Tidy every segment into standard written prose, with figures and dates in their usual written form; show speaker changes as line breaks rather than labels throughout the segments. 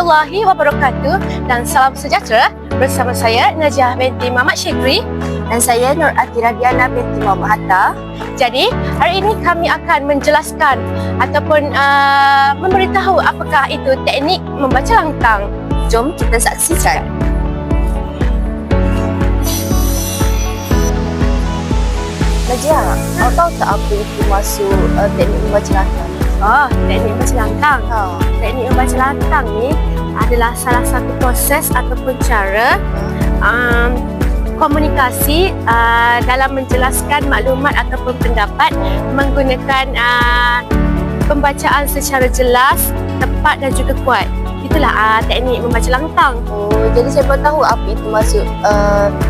warahmatullahi wabarakatuh dan salam sejahtera. Bersama saya Najiah binti Muhammad Syekri
dan saya Nur Atira Diana binti Muhammad Hatta.
Jadi, hari ini kami akan menjelaskan ataupun memberitahu apakah itu teknik membaca langkang.
Jom kita saksikan. Najiah, kau tahu tak apa itu maksud teknik membaca langkang?
Teknik membaca langkang. Teknik membaca langkang ni adalah salah satu proses ataupun cara komunikasi dalam menjelaskan maklumat ataupun pendapat menggunakan pembacaan secara jelas, tepat dan juga kuat. Itulah teknik membaca langkang.
Jadi saya baru tahu apa itu maksud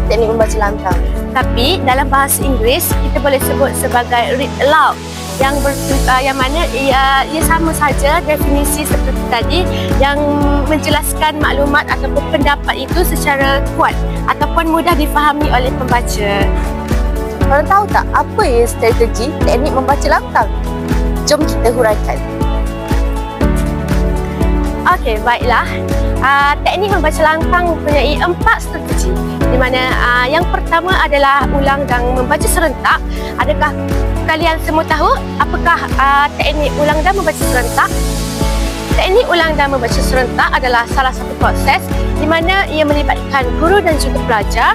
teknik membaca langkang.
Tapi dalam bahasa Inggeris kita boleh sebut sebagai read aloud, yang mana ia sama saja definisi seperti tadi, yang menjelaskan maklumat ataupun pendapat itu secara kuat ataupun mudah difahami oleh pembaca.
Korang tahu tak apa strategi teknik membaca langkang? Jom kita huraikan.
Okey, baiklah. Teknik membaca langkang mempunyai 4 strategi, di mana yang pertama adalah ulang dan membaca serentak. Adakah kalian semua tahu apakah teknik ulang dan membaca serentak? Teknik ulang dan membaca serentak adalah salah satu proses di mana ia melibatkan guru dan juga pelajar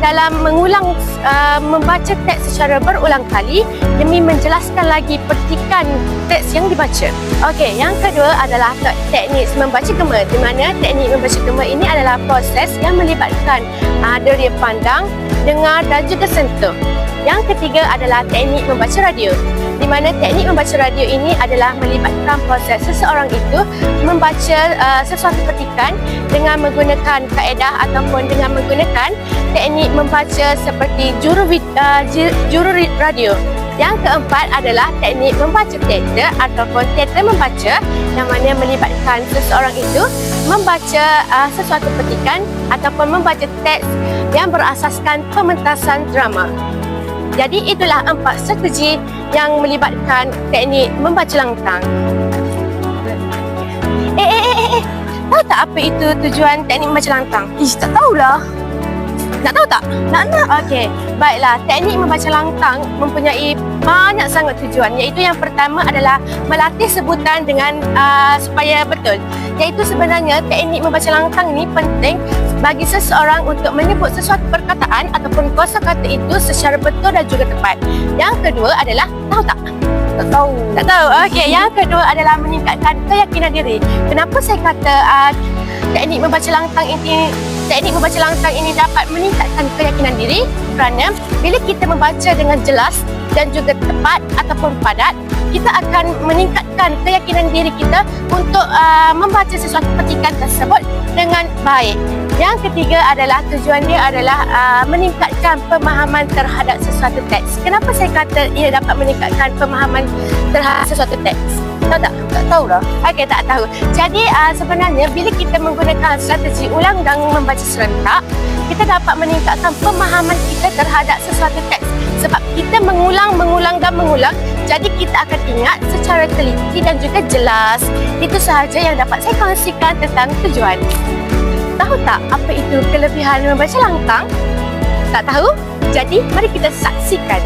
dalam mengulang membaca teks secara berulang kali demi menjelaskan lagi petikan teks yang dibaca. Okey, yang kedua adalah teknik membaca gema, di mana teknik membaca gema ini adalah proses yang melibatkan deria pandang, dengar dan juga sentuh. Yang ketiga adalah teknik membaca radio, di mana teknik membaca radio ini adalah melibatkan proses seseorang itu membaca sesuatu petikan dengan menggunakan kaedah ataupun dengan menggunakan teknik membaca seperti juru radio. Yang keempat adalah teknik membaca teater ataupun teater membaca, yang mana melibatkan seseorang itu membaca sesuatu petikan ataupun membaca teks yang berasaskan pementasan drama. Jadi itulah 4 strategi yang melibatkan teknik membaca langkang. Tahu tak apa itu tujuan teknik membaca langkang?
Tak tahulah.
Nak tahu tak?
Nak.
Okey, baiklah. Teknik membaca langkang mempunyai banyak sangat tujuan, iaitu yang pertama adalah melatih sebutan dengan supaya betul. Iaitu sebenarnya teknik membaca langkang ini penting bagi seseorang untuk menyebut sesuatu perkataan ataupun kosakata itu secara betul dan juga tepat. Yang kedua adalah, tahu tak?
Tak tahu.
Tak tahu. Okey, yang kedua adalah meningkatkan keyakinan diri. Kenapa saya kata teknik membaca langkang ini dapat meningkatkan keyakinan diri? Kerana bila kita membaca dengan jelas dan juga tepat ataupun padat, kita akan meningkatkan keyakinan diri kita untuk membaca sesuatu petikan tersebut dengan baik. Yang ketiga adalah tujuan dia adalah meningkatkan pemahaman terhadap sesuatu teks. Kenapa saya kata ia dapat meningkatkan pemahaman terhadap sesuatu teks? Tahu tak?
Tak tahulah.
Okey, tak tahu. Jadi sebenarnya bila kita menggunakan strategi ulang dan membaca serentak, kita dapat meningkatkan pemahaman kita terhadap sesuatu teks. Sebab kita mengulang dan mengulang, jadi kita akan ingat secara teliti dan juga jelas. Itu sahaja yang dapat saya kongsikan tentang tujuan. Tahu tak apa itu kelebihan membaca langkang? Tak tahu? Jadi mari kita saksikan.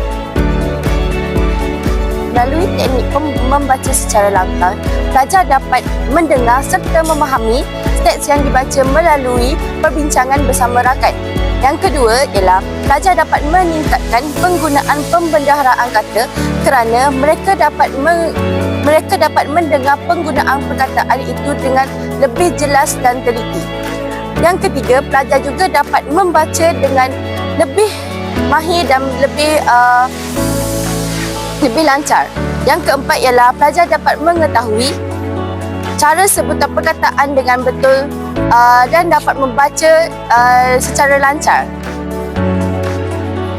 Melalui teknik membaca secara langkang, pelajar dapat mendengar serta memahami teks yang dibaca melalui perbincangan bersama rakan. Yang kedua ialah pelajar dapat meningkatkan penggunaan pembendaharaan kata kerana mereka dapat mendengar penggunaan perkataan itu dengan lebih jelas dan teliti. Yang ketiga, pelajar juga dapat membaca dengan lebih mahir dan lebih lancar. Yang keempat ialah pelajar dapat mengetahui cara sebutan perkataan dengan betul dan dapat membaca secara lancar.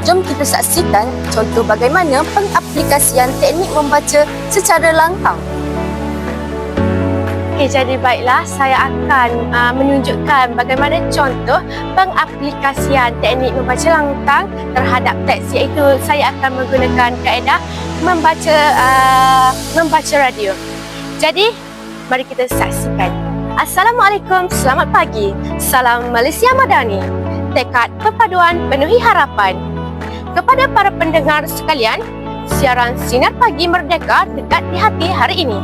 Jom kita saksikan contoh bagaimana pengaplikasian teknik membaca secara langkang.
Okey, jadi baiklah, saya akan menunjukkan bagaimana contoh pengaplikasian teknik membaca langkang terhadap teks, iaitu saya akan menggunakan kaedah membaca radio. Jadi, mari kita saksikan. Assalamualaikum, selamat pagi. Salam Malaysia Madani. Tekad perpaduan penuhi harapan. Kepada para pendengar sekalian, siaran Sinar Pagi Merdeka dekat di hati hari ini.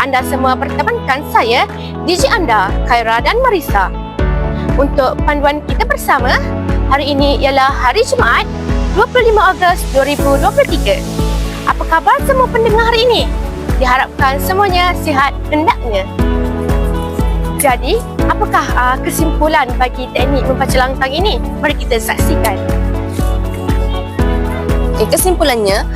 Anda semua bertemankan saya, DJ anda, Khaira dan Marisa. Untuk panduan kita bersama, hari ini ialah hari Jumaat, 25 Ogos 2023. Apa khabar semua pendengar hari ini? Diharapkan semuanya sihat hendaknya. Jadi, apakah kesimpulan bagi teknik membaca langtang ini? Mari kita saksikan.
Kesimpulannya,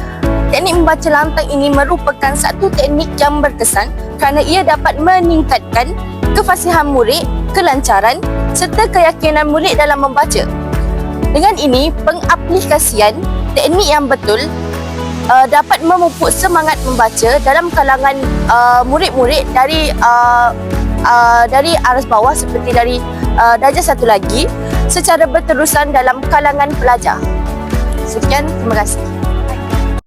teknik membaca langtang ini merupakan satu teknik yang berkesan kerana ia dapat meningkatkan kefasihan murid, kelancaran serta keyakinan murid dalam membaca. Dengan ini, pengaplikasian teknik yang betul dapat memupuk semangat membaca dalam kalangan murid-murid dari aras bawah seperti dari darjah satu lagi secara berterusan dalam kalangan pelajar. Sekian, terima kasih.